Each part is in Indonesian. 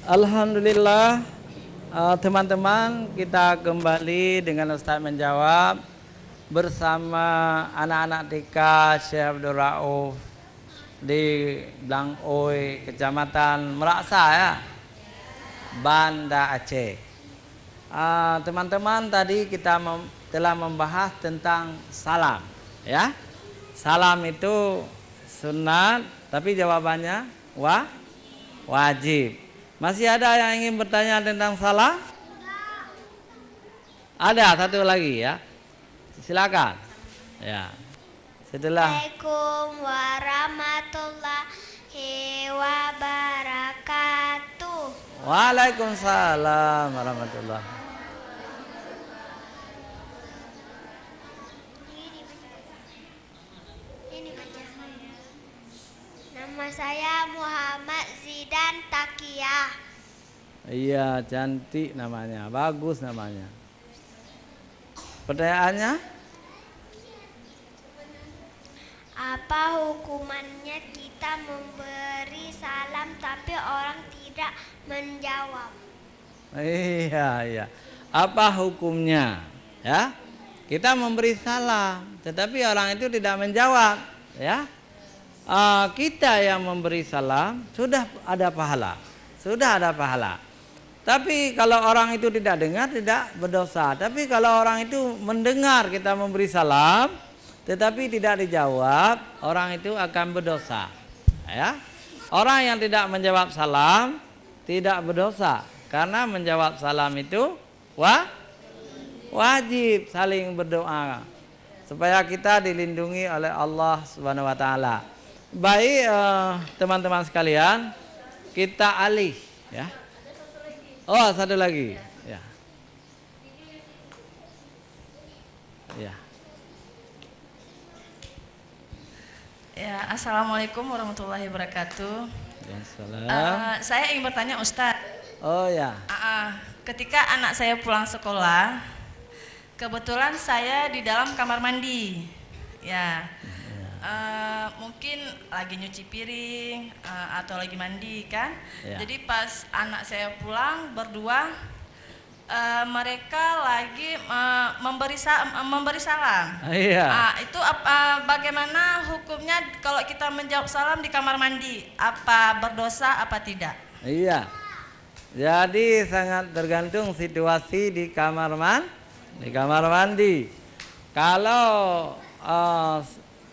Alhamdulillah, teman-teman, kita kembali dengan Ustaz menjawab bersama anak-anak TK Syekh Abdul Rauf di Blangoi, Kecamatan Meraksa ya, Banda Aceh. Teman-teman, tadi kita telah membahas tentang salam ya. Salam itu sunat, tapi jawabannya wajib. Masih ada yang ingin bertanya tentang salam? Ada satu lagi ya. Silakan. Ya. Setelah Assalamualaikum warahmatullahi wabarakatuh. Waalaikumsalam warahmatullahi. Ini baca. Nama saya Muhammad Zidan Takiyah. Iya, cantik namanya, bagus namanya. Pertanyaannya? Apa hukumannya kita memberi salam tapi orang tidak menjawab? Iya. Apa hukumnya? Ya. Kita memberi salam, tetapi orang itu tidak menjawab, ya. Kita yang memberi salam sudah ada pahala. Tapi kalau orang itu tidak dengar, tidak berdosa. Tapi kalau orang itu mendengar kita memberi salam tetapi tidak dijawab, orang itu akan berdosa ya. Orang yang tidak menjawab salam tidak berdosa, karena menjawab salam itu wajib. Saling berdoa supaya kita dilindungi oleh Allah Subhanahu wa taala. Baik, teman-teman sekalian, kita alih ya. Oh, satu lagi ya. Ya. Ya, assalamualaikum warahmatullahi wabarakatuh. Waalaikumsalam. Saya ingin bertanya Ustadz. Oh ya. Ketika anak saya pulang sekolah, kebetulan saya di dalam kamar mandi. Ya. Mungkin lagi nyuci piring atau lagi mandi kan. Ya. Jadi pas anak saya pulang berdua, mereka lagi memberi salam. Iya. Itu bagaimana hukumnya kalau kita menjawab salam di kamar mandi? Apa berdosa apa tidak? Iya. Jadi sangat tergantung situasi di kamar mandi. Kalau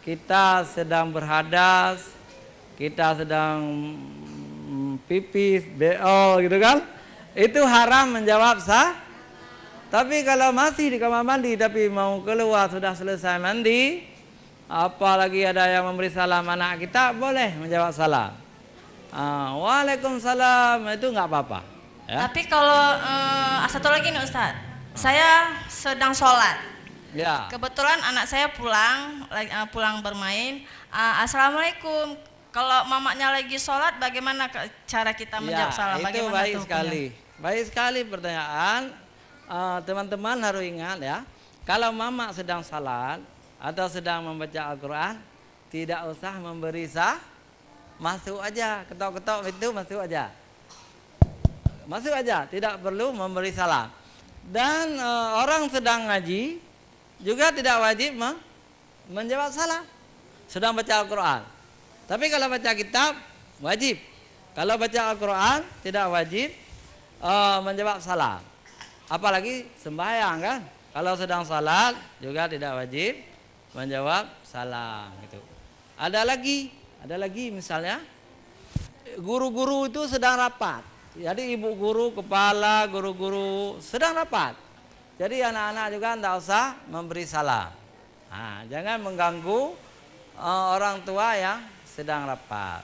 kita sedang berhadas, kita sedang pipis, BO gitu kan, itu haram menjawab sah. Tapi kalau masih di kamar mandi tapi mau keluar sudah selesai mandi, apalagi ada yang memberi salam anak kita, boleh menjawab salam. Waalaikumsalam, itu nggak apa-apa ya. Tapi kalau satu lagi nih Ustadz, saya sedang sholat. Ya. Kebetulan anak saya pulang bermain. Assalamualaikum. Kalau mamanya lagi sholat, bagaimana cara kita menjawab salam? Itu Bagaimana baik sekali. Baik sekali pertanyaan. Teman-teman harus ingat ya. Kalau mama sedang salat atau sedang membaca Al-Quran, tidak usah memberi masuk aja, ketok-ketok itu masuk aja. Masuk aja, tidak perlu memberi salam. Dan orang sedang ngaji juga tidak wajib menjawab salam sedang baca Al-Quran. Tapi kalau baca kitab wajib. Kalau baca Al-Quran tidak wajib menjawab salam. Apalagi sembahyang kan. Kalau sedang salat juga tidak wajib menjawab salam gitu. Ada lagi misalnya guru-guru itu sedang rapat. Jadi ibu guru, kepala guru-guru sedang rapat. Jadi anak-anak juga tidak usah memberi salam. Jangan mengganggu orang tua yang sedang rapat.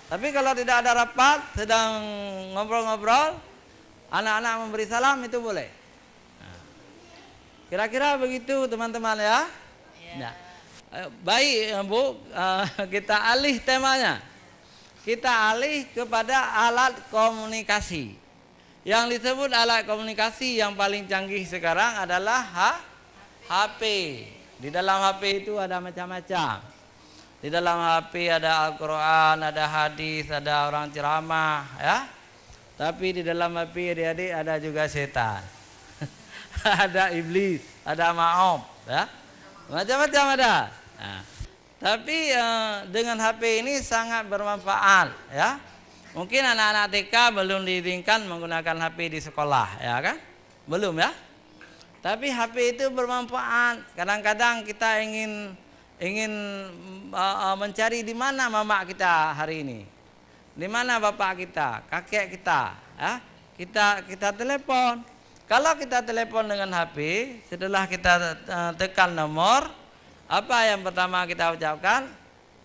Tapi kalau tidak ada rapat, sedang ngobrol-ngobrol, anak-anak memberi salam itu boleh. Kira-kira begitu teman-teman ya. Nah, baik Bu, kita alih temanya. Kita alih kepada alat komunikasi. Yang disebut alat komunikasi yang paling canggih sekarang adalah HP. Di dalam HP itu ada macam-macam. Di dalam HP ada Al-Quran, ada hadis, ada orang ceramah, ya. Tapi di dalam HP adik-adik ada juga setan. Ada iblis, ada maaf, ya. Macam-macam ada. Nah, tapi dengan HP ini sangat bermanfaat, ya. Mungkin anak-anak TK belum diizinkan menggunakan HP di sekolah, ya kan? Belum, ya. Tapi HP itu bermanfaat. Kadang-kadang kita ingin mencari di mana mama kita hari ini, di mana bapak kita, kakek kita, ya. Kita telepon. Kalau kita telepon dengan HP, setelah kita tekan nomor, apa yang pertama kita ucapkan?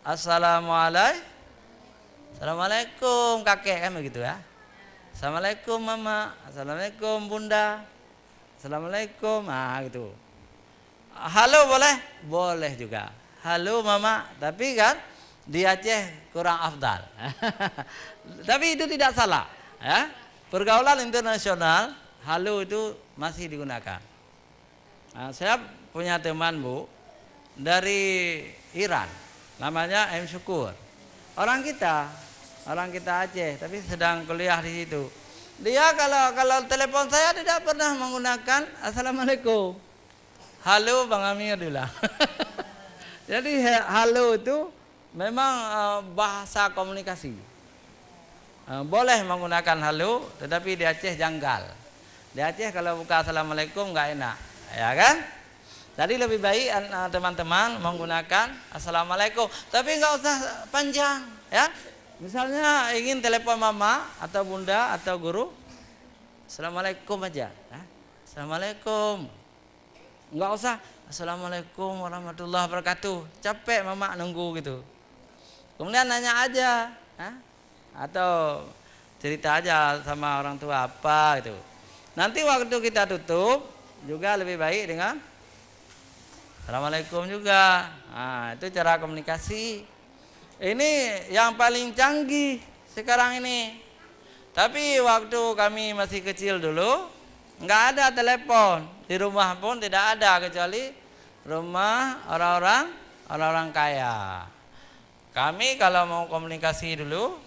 Assalamualaikum kakek, kan begitu, ya. Assalamualaikum mama, assalamualaikum bunda, assalamualaikum, gitu. Halo boleh? Boleh juga. Halo mama, tapi kan di Aceh kurang afdal. Tapi itu tidak salah, ya. Pergaulan internasional, halo itu masih digunakan. Nah, saya punya teman Bu dari Iran, namanya M Syukur. Orang kita Aceh, tapi sedang kuliah di situ. Dia kalau telepon saya tidak pernah menggunakan assalamualaikum. Halo Bang Amir bilang. Jadi halo itu memang bahasa komunikasi. Boleh menggunakan halo, tetapi di Aceh janggal. Di Aceh kalau buka assalamualaikum nggak enak, ya kan? Jadi lebih baik teman-teman menggunakan assalamualaikum, tapi nggak usah panjang, ya. Misalnya ingin telepon mama atau bunda atau guru, assalamualaikum aja, ya. Assalamualaikum, nggak usah assalamualaikum warahmatullahi wabarakatuh, capek mama nunggu gitu. Kemudian nanya aja, ya. Atau cerita aja sama orang tua apa gitu. Nanti waktu kita tutup juga lebih baik dengan assalamualaikum juga. Nah, itu cara komunikasi. Ini yang paling canggih sekarang ini. Tapi waktu kami masih kecil dulu, nggak ada telepon. Di rumah pun tidak ada, kecuali rumah orang-orang kaya. Kami kalau mau komunikasi dulu,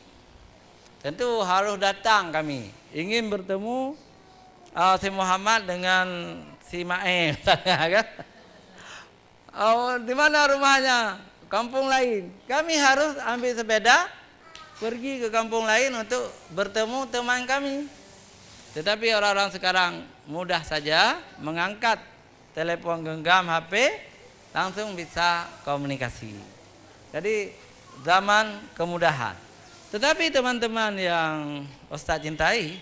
tentu harus datang kami. Ingin bertemu si Muhammad dengan si Mae, kan? Di mana rumahnya? Kampung lain. Kami harus ambil sepeda, pergi ke kampung lain untuk bertemu teman kami. Tetapi orang-orang sekarang mudah saja mengangkat telepon genggam HP, langsung bisa komunikasi. Jadi zaman kemudahan. Tetapi teman-teman yang Ustaz cintai,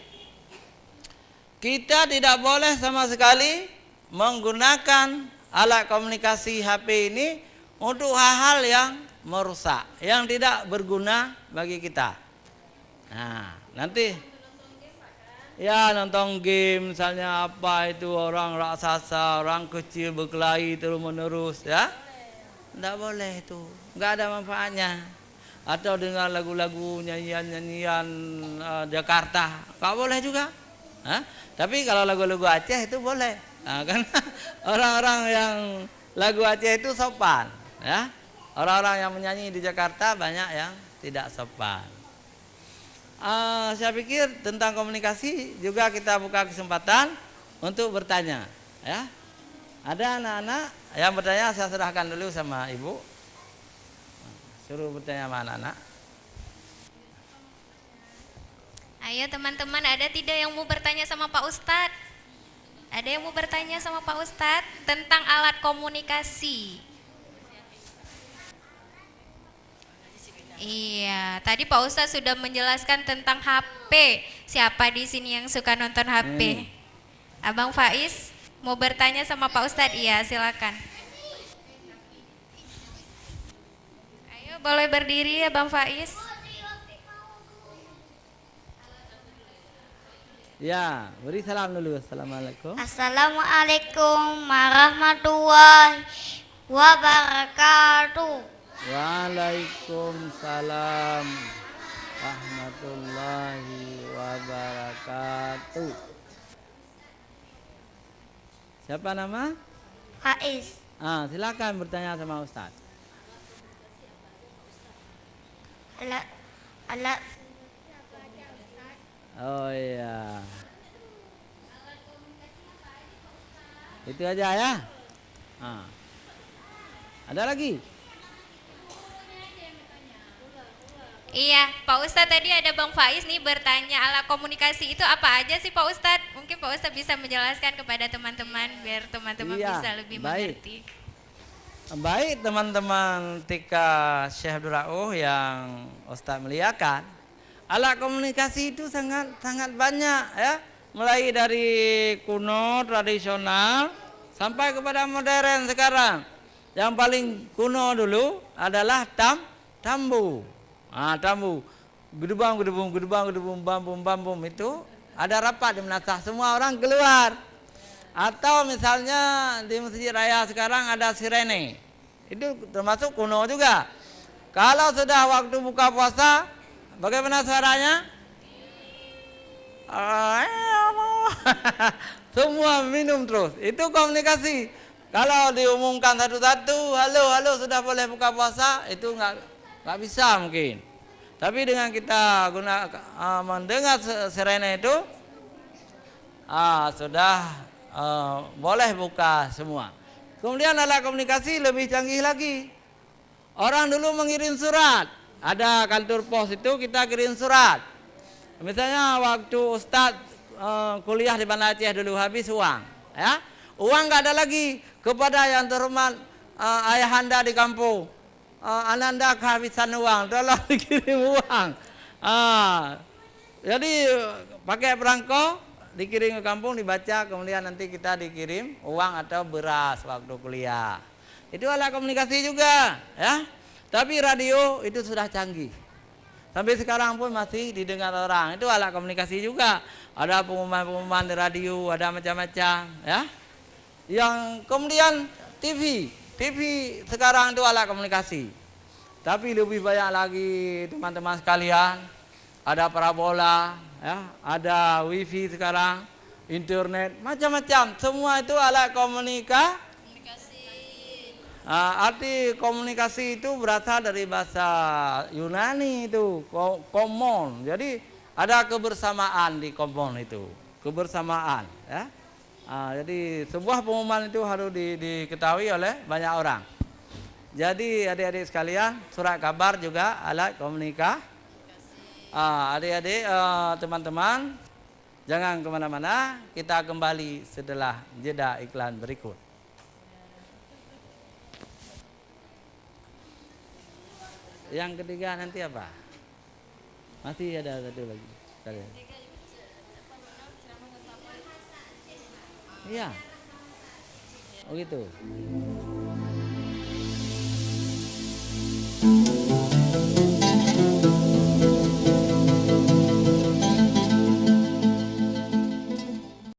kita tidak boleh sama sekali menggunakan alat komunikasi HP ini untuk hal-hal yang merusak, yang tidak berguna bagi kita. Nah, nanti ya nonton game misalnya apa itu, orang raksasa, orang kecil berkelahi terus menerus, ya. Tidak boleh itu, nggak ada manfaatnya. Atau dengan lagu-lagu nyanyian-nyanyian Jakarta, nggak boleh juga. Tapi kalau lagu-lagu Aceh itu boleh. Nah, karena orang-orang yang lagu Aceh itu sopan, ya. Orang-orang yang menyanyi di Jakarta banyak yang tidak sopan. Saya pikir tentang komunikasi juga kita buka kesempatan untuk bertanya, ya. Ada anak-anak yang bertanya, saya serahkan dulu sama ibu. Suruh bertanya sama anak-anak. Ayo teman-teman, ada tidak yang mau bertanya sama Pak Ustadz? Ada yang mau bertanya sama Pak Ustadz tentang alat komunikasi? Iya, tadi Pak Ustadz sudah menjelaskan tentang HP. Siapa di sini yang suka nonton HP? Abang Faiz mau bertanya sama Pak Ustadz? Iya, silakan. Ayo, boleh berdiri ya Bang Faiz. Ya, beri salam dulu. Assalamualaikum. Assalamualaikum warahmatullahi wabarakatuh. Waalaikumsalam rahmatullahi wabarakatuh. Siapa nama? Faiz. Silakan bertanya sama Ustaz. Alat alat Oh iya. Itu aja ya. Ada lagi? Iya, Pak Ustadz tadi ada Bang Faiz nih bertanya alat komunikasi itu apa aja sih Pak Ustadz? Mungkin Pak Ustadz bisa menjelaskan kepada teman-teman biar teman-teman Iya, bisa lebih baik. mengerti. Baik teman-teman Tika Syekh Abdul Rauh yang Ustaz muliakan, alat komunikasi itu sangat banyak ya, mulai dari kuno tradisional sampai kepada modern sekarang. Yang paling kuno dulu adalah tambu. Tambu, gedubang, bambum itu ada rapat di menasah, semua orang keluar. Atau misalnya di Masjid Raya sekarang ada sirene, itu termasuk kuno juga. Kalau sudah waktu buka puasa, bagaimana suaranya? Semua minum terus, itu komunikasi. Kalau diumumkan satu-satu, halo sudah boleh buka puasa, itu nggak bisa mungkin. Tapi dengan kita mendengar sirene itu, sudah boleh buka semua. Kemudian alat komunikasi lebih canggih lagi. Orang dulu mengirim surat, ada kantor pos itu kita kirim surat. Misalnya waktu Ustadz kuliah di Banda Aceh dulu habis uang, ya, uang nggak ada lagi. Kepada yang terhormat ayahanda di kampung, ananda kehabisan uang, tolong dikirim uang. Jadi pakai perangko, dikirim ke kampung, dibaca, kemudian nanti kita dikirim uang atau beras waktu kuliah. Itu alat komunikasi juga, ya. Tapi radio itu sudah canggih. Sampai sekarang pun masih didengar orang. Itu alat komunikasi juga. Ada pengumuman-pengumuman di radio, ada macam-macam, ya. Yang kemudian TV sekarang itu alat komunikasi. Tapi lebih banyak lagi teman-teman sekalian, ada parabola, ya, ada wifi sekarang, internet, macam-macam. Semua itu alat komunikasi. Arti komunikasi itu berasal dari bahasa Yunani itu, komon. Jadi ada kebersamaan di komon itu, kebersamaan. Ya. Jadi sebuah pengumuman itu harus diketahui oleh banyak orang. Jadi adik-adik sekalian, surat kabar juga alat komunikasi. Adik-adik, teman-teman, jangan kemana-mana, kita kembali setelah jeda iklan berikut. Yang ketiga nanti apa? Masih ada satu lagi. Iya. Oh gitu.